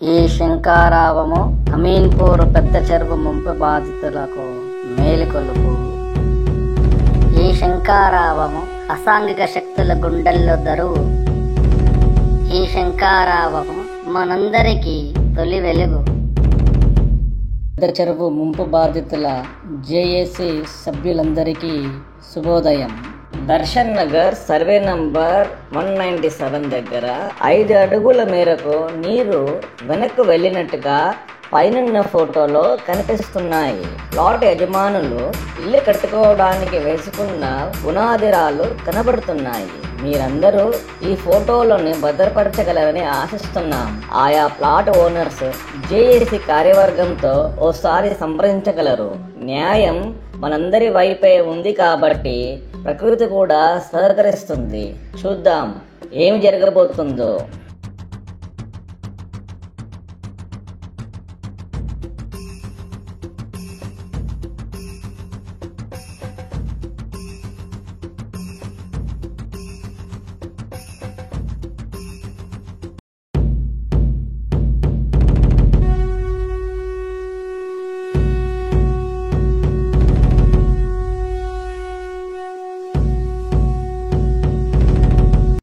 ఈ శంఖారావము అమీన్పూర్ పెద్ద చెరువు ముంపు బాధితులకు మేలుకొలుపు. ఈ శంఖారావము అసాంఘిక శక్తుల గుండెల్లో దరువు. ఈ శంఖారావము మనందరికీ తొలి వెలుగు. పెద్ద చెరువు ముంపు బాధితుల జేఏసీ సభ్యులందరికీ శుభోదయం. దర్శన్ నగర్ సర్వే నంబర్ 197 దగ్గర 5 అడుగుల మేరకు నీరు వెనక్కు వెళ్ళినట్టుగా పైనున్న ఫోటోలో కనిపిస్తున్నాయి. ప్లాట్ యజమానులు ఇల్లు కట్టుకోవడానికి వేసుకున్న పునాదిరాలు కనబడుతున్నాయి. మీరందరూ ఈ ఫోటోలను భద్రపరచగలరని ఆశిస్తున్నాం. ఆయా ప్లాట్ ఓనర్స్ జేఏసీ కార్యవర్గంతో ఓసారి సంప్రదించగలరు. న్యాయం మనందరి వైపే ఉంది కాబట్టి ప్రకృతి కూడా సహకరిస్తుంది. చూద్దాం ఏమి జరగబోతుందో.